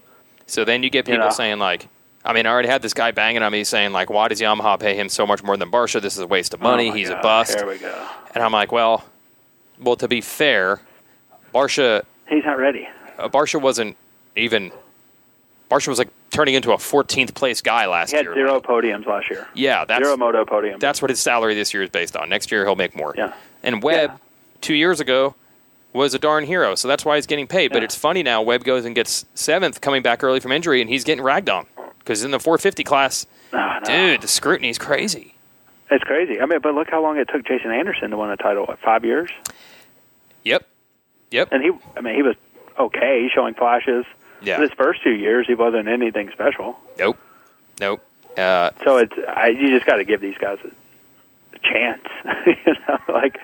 So then you get people saying, like, I mean, I already had this guy banging on me saying, like, why does Yamaha pay him so much more than Barsha? This is a waste of money. He's a bust. There we go. And I'm like, well, to be fair, Barsha... He's not ready. Barsha wasn't even... Barsha was, like, turning into a 14th place guy last year. He had 0 podiums last year. Yeah. 0 moto podiums. That's what his salary this year is based on. Next year, he'll make more. Yeah. And Webb... 2 years ago, was a darn hero, so that's why he's getting paid. Yeah. But it's funny now, Webb goes and gets 7th, coming back early from injury, and he's getting ragged on. Because in the 450 class, dude, the scrutiny is crazy. It's crazy. I mean, but look how long it took Jason Anderson to win a title. What, 5 years? Yep. And he was okay, showing flashes. Yeah. But his first 2 years, he wasn't anything special. Nope. So you just got to give these guys a chance. Like.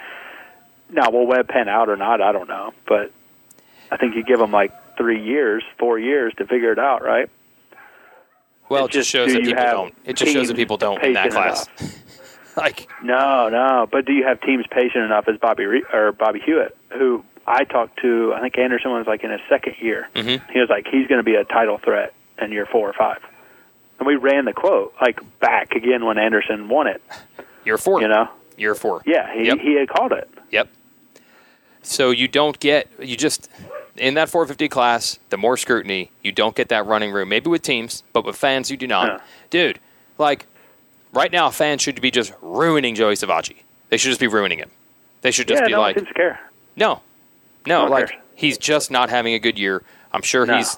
Now, will Webb pan out or not? I don't know, but I think you give them like 3 years, 4 years to figure it out, right? Well, it just shows that people don't. It just shows that people don't in that class. Like no, but do you have teams patient enough as Bobby Hewitt, who I talked to? I think Anderson was like in his second year. Mm-hmm. He was like, he's going to be a title threat in year 4 or 5, and we ran the quote like back again when Anderson won it. Year 4, Year 4. Yeah, he had called it. Yep. So you just, in that 450 class, the more scrutiny, you don't get that running room. Maybe with teams, but with fans, you do not. Yeah. Dude, like, right now, fans should be just ruining Joey Savacci. They should just be ruining him. They should just be no like, one seems to care. No, No, one like cares. he's just not having a good year. I'm sure he's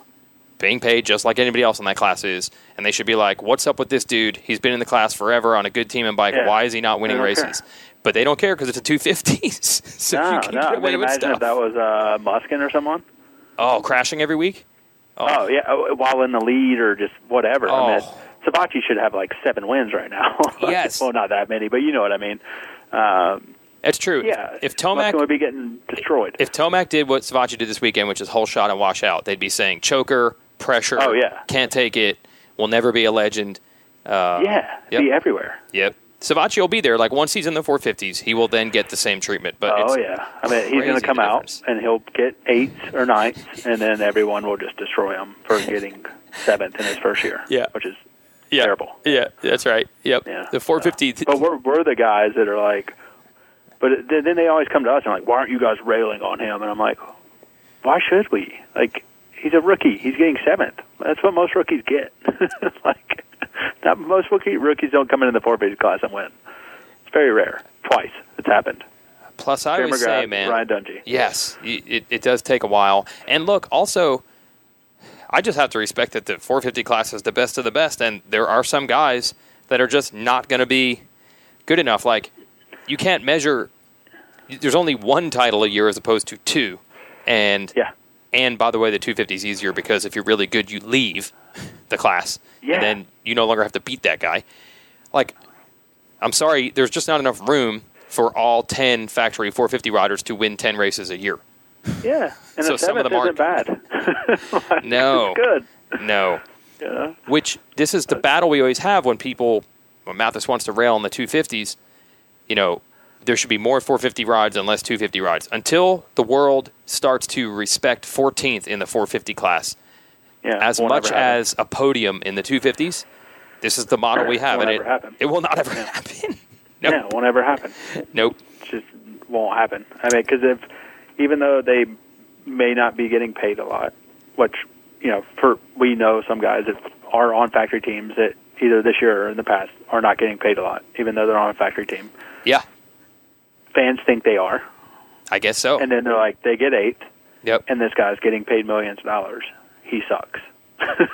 being paid just like anybody else in that class is, and they should be like, "What's up with this dude? He's been in the class forever on a good team and bike. Yeah. Why is he not winning races?" Care. But they don't care because it's a 250s. So you can get away with imagine stuff. if that was Muskin or someone. Oh, crashing every week? Oh, yeah, while in the lead or just whatever. Oh. I mean, Savatgy should have like 7 wins right now. Yes. Well, not that many, but you know what I mean. That's true. Yeah. If Tomac would be getting destroyed. If Tomac did what Savatgy did this weekend, which is whole shot and wash out, they'd be saying choker, pressure, can't take it, will never be a legend. Be everywhere. Yep. Savatgy will be there. Like once he's in the 450s, he will then get the same treatment. But I mean, he's going to come out and he'll get 8th or 9th, and then everyone will just destroy him for getting 7th in his first year. Yeah. Which is terrible. Yeah, that's right. Yep. Yeah. The 450. But we're the guys that are like, but then they always come to us and like, why aren't you guys railing on him? And I'm like, why should we? Like, he's a rookie. He's getting 7th. That's what most rookies get. Like, not most rookies don't come into the 450 class and win. It's very rare. Twice it's happened. Plus, I always say, man, Ryan Dungey. Yes, it does take a while. And look, also, I just have to respect that the 450 class is the best of the best, and there are some guys that are just not going to be good enough. Like, you can't measure. There's only one title a year as opposed to 2, and by the way, the 250 is easier because if you're really good, you leave the class, and then you no longer have to beat that guy. Like, I'm sorry, there's just not enough room for all 10 factory 450 riders to win 10 races a year. Yeah, and so the 7th some of them isn't bad. Like, no, it's good. No. Yeah. Which this is the battle we always have when Mathis wants to rail on the 250s. You know, there should be more 450 rides and less 250 rides until the world starts to respect 14th in the 450 class. Yeah, as much as a podium in the 250s. This is the model we have, and it will not ever happen. Nope. Yeah, it won't ever happen. Nope. It just won't happen. I mean, because even though they may not be getting paid a lot, which, you know, we know some guys that are on factory teams that either this year or in the past are not getting paid a lot, even though they're on a factory team. Yeah. Fans think they are. I guess so. And then they're like, they get 8th. Yep. And this guy's getting paid millions of dollars. He sucks.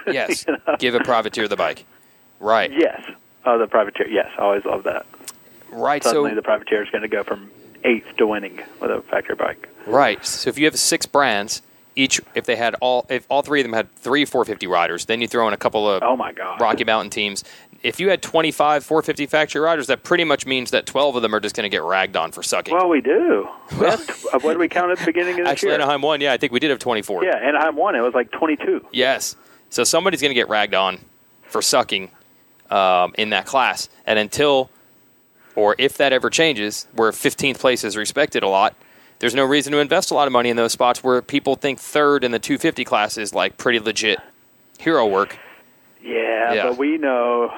Yes. You know? Give a privateer the bike. Right. Yes. Oh, the privateer. Yes, I always love that. Right. Suddenly the privateer is going to go from 8th to winning with a factory bike. Right. So if you have 6 brands, if all 3 of them had 3 450 riders, then you throw in a couple of Rocky Mountain teams. If you had 25 450 factory riders, that pretty much means that 12 of them are just going to get ragged on for sucking. Well, we do. What did we count at the beginning of this year? Actually, Anaheim won. Yeah, I think we did have 24. Yeah, Anaheim won. It was like 22. Yes. So somebody's going to get ragged on for sucking in that class. And if that ever changes, where 15th place is respected a lot, there's no reason to invest a lot of money in those spots where people think 3rd in the 250 class is like pretty legit hero work. Yeah, but we know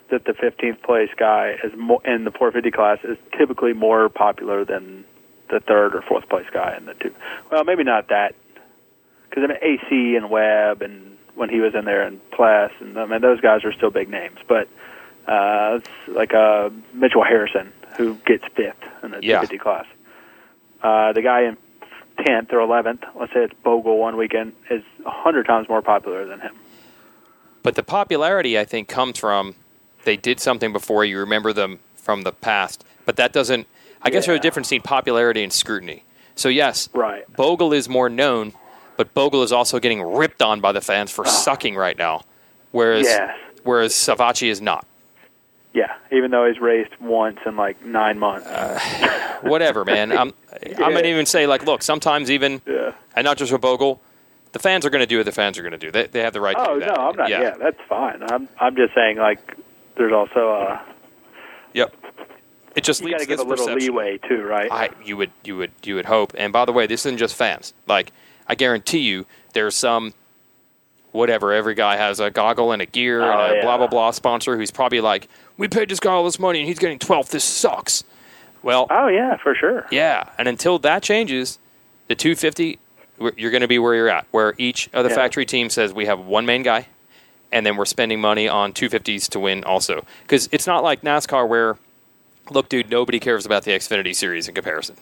that the 15th place guy is in the 450 class is typically more popular than the 3rd or 4th place guy in the 2. Well, maybe not that, because I mean AC and Webb and when he was in there and Pless, and I mean those guys are still big names, but it's like Mitchell Harrison who gets 5th in the 250 class. The guy in 10th or 11th, let's say it's Bogle one weekend, is 100 times more popular than him. But the popularity, I think, comes from they did something before. You remember them from the past. But that doesn't – I guess there's a difference between popularity and scrutiny. So, yes, Bogle is more known, but Bogle is also getting ripped on by the fans for sucking right now, whereas Savatgy is not. Yeah, even though he's raced once in like 9 months. Whatever, man. I'm going to even say, like, look, sometimes even and not just with Bogle, the fans are going to do what the fans are going to do. They have the right to do that. Oh, no, I'm not. Yeah, that's fine. I'm just saying, like, there's also Yep. It just leads to this perception. You got to give a little leeway, too, right? You would hope. And by the way, this isn't just fans. Like, I guarantee you there's some whatever. Every guy has a goggle and a gear and a blah, blah, blah sponsor who's probably like, we paid this guy all this money and he's getting 12th. This sucks. Well. Oh, yeah, for sure. Yeah. And until that changes, the 250, you're going to be where you're at, where each of the factory team says we have one main guy and then we're spending money on 250s to win also. Because it's not like NASCAR where, look, dude, nobody cares about the Xfinity Series in comparison.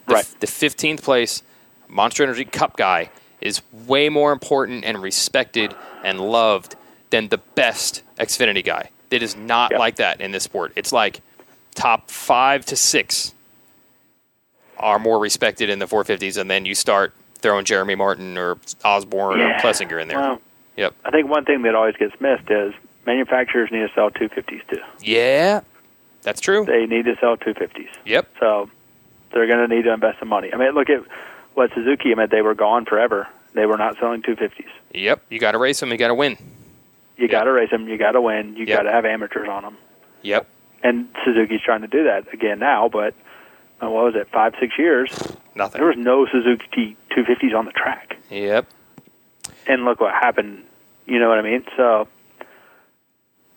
The 15th place Monster Energy Cup guy is way more important and respected and loved than the best Xfinity guy. It is not like that in this sport. It's like top 5 to 6 are more respected in the 450s, and then you start throwing Jeremy Martin or Osborne or Plessinger in there. Well, yep. I think one thing that always gets missed is manufacturers need to sell 250s too. Yeah, that's true. They need to sell 250s. Yep. So they're going to need to invest some money. I mean, look at what Suzuki, they were gone forever. They were not selling 250s. Yep. You got to race them. You got to win. You got to race them. You got to win. You got to have amateurs on them. Yep. And Suzuki's trying to do that again now, but what was it, 5-6 years? Nothing. There was no Suzuki 250s on the track. Yep. And look what happened. You know what I mean? So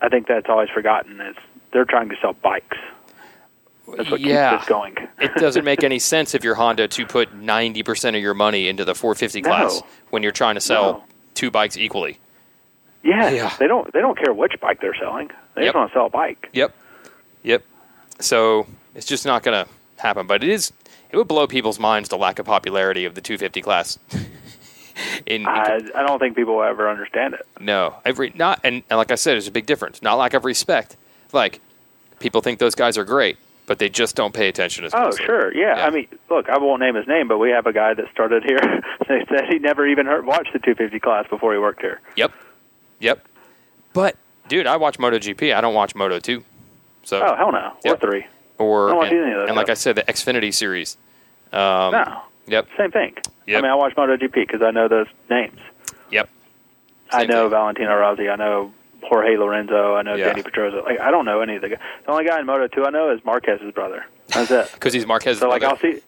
I think that's always forgotten is they're trying to sell bikes. That's what keeps this going. It doesn't make any sense if you're Honda to put 90% of your money into the 450 class when you're trying to sell 2 bikes equally. Yeah. They don't care which bike they're selling. They just want to sell a bike. Yep. So it's just not going to happen. But it would blow people's minds, the lack of popularity of the 250 class. I don't think people will ever understand it. No. And like I said, there's a big difference. Not lack of respect. Like, people think those guys are great, but they just don't pay attention as much. Oh, sure, yeah. I mean, look, I won't name his name, but we have a guy that started here. They said he never even watched the 250 class before he worked here. Yep. But, dude, I watch MotoGP. I don't watch Moto2. So, oh, hell no. Or 3. I don't watch any of those. And like I said, the Xfinity series. No. Yep. Same thing. Yep. I mean, I watch MotoGP because I know those names. Yep. I know Valentino Rossi. I know Jorge Lorenzo. I know Danny Pedrosa. Like, I don't know any of the guys. The only guy in Moto2 I know is Marquez's brother. That's it. Because he's Marquez's brother. So, I'll see.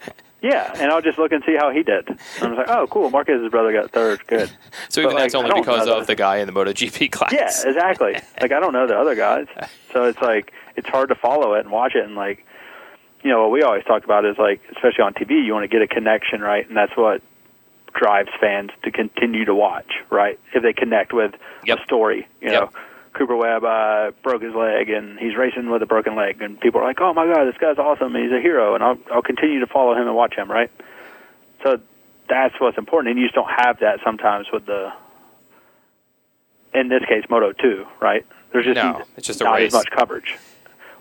Yeah, and I'll just look and see how he did. And I was like, oh, cool, Marquez's brother got third. Good. So even that's only because of the guy in the MotoGP class. Yeah, exactly. Like, I don't know the other guys. So it's like, it's hard to follow it and watch it. And, like, you know, what we always talk about is, like, especially on TV, you want to get a connection, right? And that's what drives fans to continue to watch, right? If they connect with a story, you know. Cooper Webb broke his leg, and he's racing with a broken leg, and people are like, "Oh my God, this guy's awesome! He's a hero!" And I'll continue to follow him and watch him, right? So that's what's important, and you just don't have that sometimes with in this case, Moto2, right? There's just it's just a not race. as much coverage,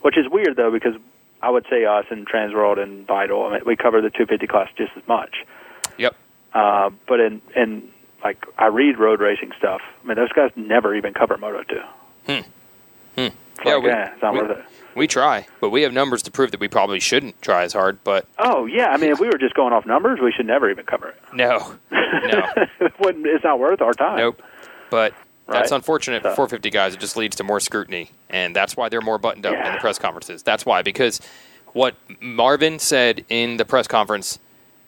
which is weird though, because I would say us and Transworld and Vital, I mean, we cover the 250 class just as much. Yep. But in like I read road racing stuff. I mean, those guys never even cover Moto2. It's it's not worth it. We try, but we have numbers to prove that we probably shouldn't try as hard. But oh yeah, I mean, if we were just going off numbers, we should never even cover it. No. It's not worth our time. Nope. But that's unfortunate for 450 guys. It just leads to more scrutiny, and that's why they're more buttoned up in the press conferences. That's why, because what Marvin said in the press conference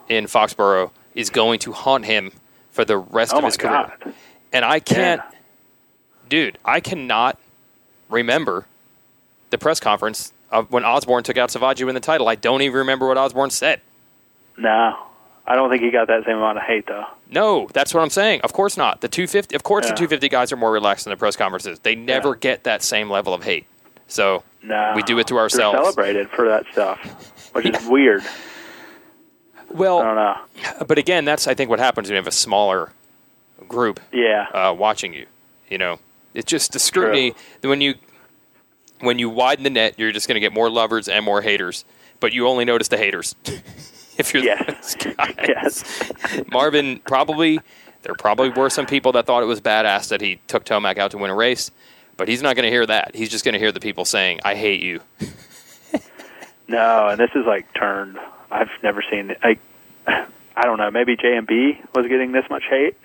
in Foxborough is going to haunt him for the rest of his career. And I can't, dude, I cannot remember the press conference of when Osborne took out Savage to win the title. I don't even remember what Osborne said. No, I don't think he got that same amount of hate, though. No, that's what I'm saying. Of course not. The 250, of course, the 250 guys are more relaxed in the press conferences. They never get that same level of hate. So we do it to ourselves. They're celebrated for that stuff, which is weird. Well, I don't know. But again, that's I think what happens when you have a smaller group watching you. You know, it's just the scrutiny. When you widen the net, you're just going to get more lovers and more haters. But you only notice the haters. If you're those guys. Marvin, there probably were some people that thought it was badass that he took Tomac out to win a race. But he's not going to hear that. He's just going to hear the people saying, I hate you. No, and this is like turned. I've never seen it. I don't know. Maybe J&B was getting this much hate,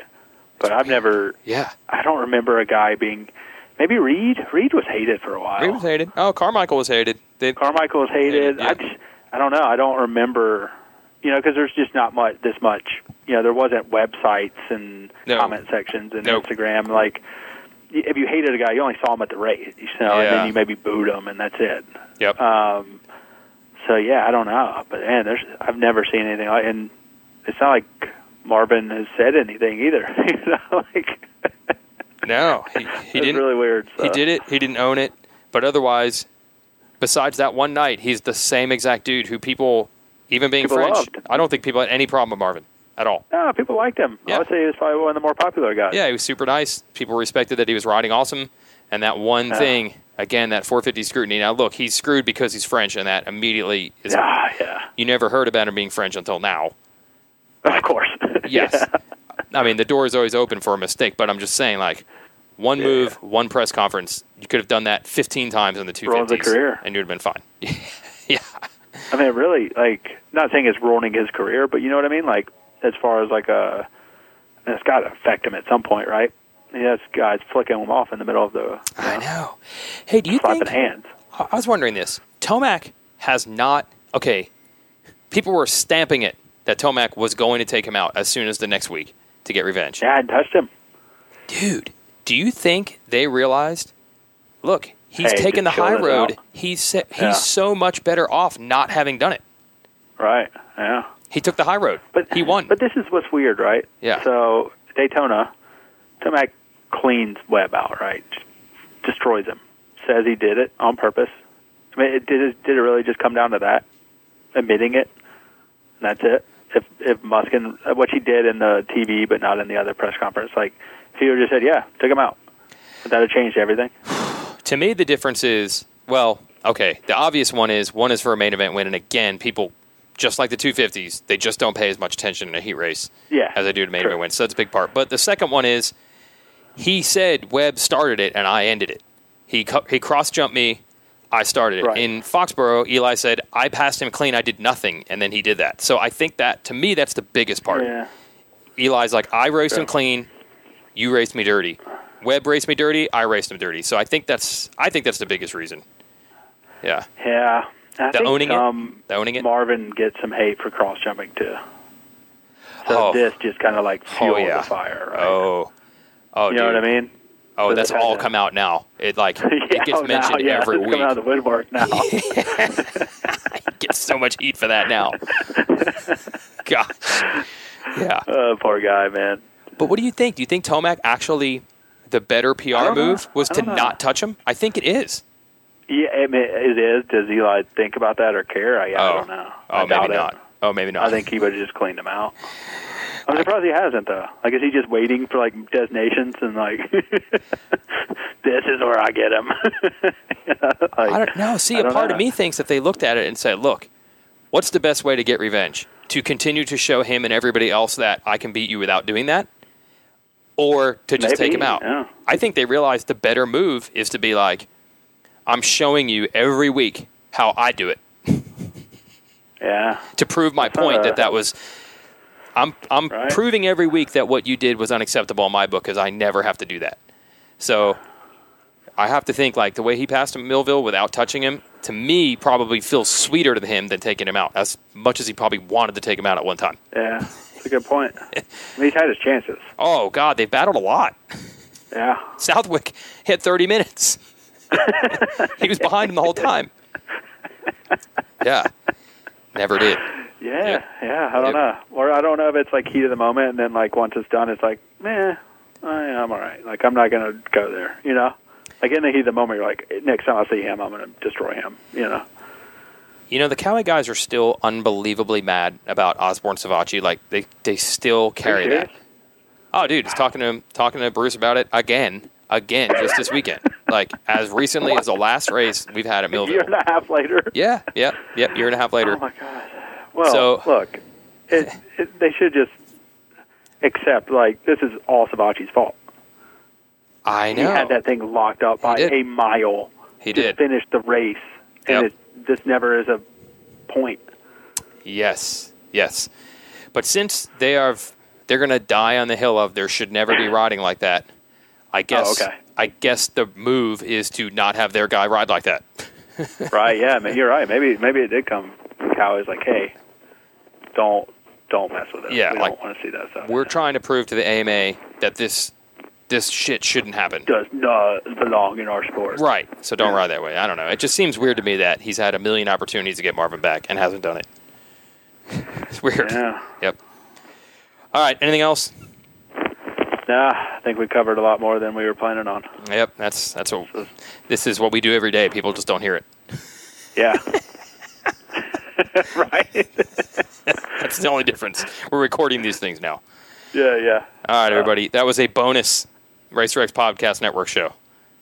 but I've never. Yeah. I don't remember a guy being. Maybe Reed. Reed was hated for a while. Reed was hated. Oh, Carmichael was hated. Carmichael was hated. Yeah. I don't know. I don't remember. You know, because there's just not this much. You know, there wasn't websites and comment sections and Instagram. Like, if you hated a guy, you only saw him at the race. You know, and then you maybe booed him, and that's it. Yep. So yeah, I don't know, but man, I've never seen anything like, and it's not like Marvin has said anything either. You know, like no, he didn't. Really weird. So. He did it. He didn't own it, but otherwise, besides that one night, he's the same exact dude who people, even being French, loved. I don't think people had any problem with Marvin at all. No, people liked him. Yeah. I would say he was probably one of the more popular guys. Yeah, he was super nice. People respected that he was riding awesome. And that one thing, again, that 450 scrutiny. Now, look, he's screwed because he's French, and that immediately is... You never heard about him being French until now. Of course. Yes. Yeah. I mean, the door is always open for a mistake, but I'm just saying, like, one move, one press conference, you could have done that 15 times in the 250s. Ruined the career. And you would have been fine. Yeah. I mean, really, like, not saying it's ruining his career, but you know what I mean? Like, as far as, like, it's got to affect him at some point, right? He has guys flicking him off in the middle of the... I know. Hey, do you think... hands. I was wondering this. Tomac has not... Okay, people were stamping it that Tomac was going to take him out as soon as the next week to get revenge. Yeah, I touched him. Dude, do you think they realized, look, he's taken the high road. He's so much better off not having done it. Right, yeah. He took the high road. But he won. But this is what's weird, right? Yeah. So, Daytona, Tomac cleans Webb out, right? Destroys him. Says he did it on purpose. I mean, did it really just come down to that? Admitting it? And that's it? If Muskin, what he did in the TV but not in the other press conference, like, if he would have just said, yeah, took him out, would that have changed everything? To me, the difference is, well, okay, the obvious one is for a main event win, and again, people, just like the 250s, they just don't pay as much attention in a heat race as they do to main event wins, so that's a big part. But the second one is, he said Webb started it and I ended it. He cross-jumped me, I started it. Right. In Foxborough, Eli said, I passed him clean, I did nothing, and then he did that. So I think that, to me, that's the biggest part. Yeah. Eli's like, I raced him clean, you raced me dirty. Webb raced me dirty, I raced him dirty. So I think that's the biggest reason. Yeah. Yeah. I think owning it. Marvin gets some hate for cross-jumping, too. So this just kind of like fuels the fire, right? Oh, you know what I mean? Oh, so that's all come out now. It it gets mentioned every week. Coming out of the woodwork now. He gets so much heat for that now. Gosh. Yeah. Poor guy, man. But what do you think? Do you think Tomac actually, the better PR move was to not touch him? I think it is. Yeah, I mean, it is. Does Eli think about that or care? I don't know. Maybe not. Oh, maybe not. I think he would have just cleaned him out. I'm surprised he hasn't, though. Like, is he just waiting for, like, designations and, like, this is where I get him? I don't know. See, a part of me thinks that they looked at it and said, look, what's the best way to get revenge? To continue to show him and everybody else that I can beat you without doing that? Or to just take him out? Yeah. I think they realized the better move is to be like, I'm showing you every week how I do it. Yeah. To prove my point that was... I'm proving every week that what you did was unacceptable in my book because I never have to do that. So I have to think, like, the way he passed him Millville without touching him, to me, probably feels sweeter to him than taking him out, as much as he probably wanted to take him out at one time. Yeah, that's a good point. I mean, he's had his chances. Oh, God, they've battled a lot. Yeah. Southwick hit 30 minutes. He was behind him the whole time. Yeah. Never did. Yeah, I don't know. Or I don't know if it's like heat of the moment, and then like once it's done, it's like, I'm all right. Like, I'm not going to go there, you know? Like, in the heat of the moment, you're like, next time I see him, I'm going to destroy him, you know? You know, the Cali guys are still unbelievably mad about Osborne Savacci. Like, they still carry that. Oh, dude, he's talking to Bruce about it again, just this weekend. Like, as recently as the last race we've had at Millville. A year and a half later. Yeah, year and a half later. Oh, my God. Well, look, they should just accept, like, this is all Savacci's fault. I know. He had that thing locked up by a mile. He did. Finish the race, and this never is a point. Yes. But since they're going to die on the hill of there should never be riding like that, I guess I guess the move is to not have their guy ride like that. Right, yeah, you're right. Maybe it did come. Cow is like, hey, don't mess with it. Yeah, we don't want to see that stuff. We're trying to prove to the AMA that this shit shouldn't happen. Does not belong in our sport. Right. So don't ride that way. I don't know. It just seems weird to me that he's had a million opportunities to get Marvin back and hasn't done it. It's weird. Yeah. Yep. All right. Anything else? Nah, I think we covered a lot more than we were planning on. Yep. That's what. This is what we do every day. People just don't hear it. Yeah. Right. the only difference. We're recording these things now. Yeah. All right, everybody. That was a bonus Racer X Podcast Network show.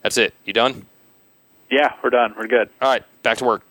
That's it. You done? Yeah, we're done. We're good. All right, back to work.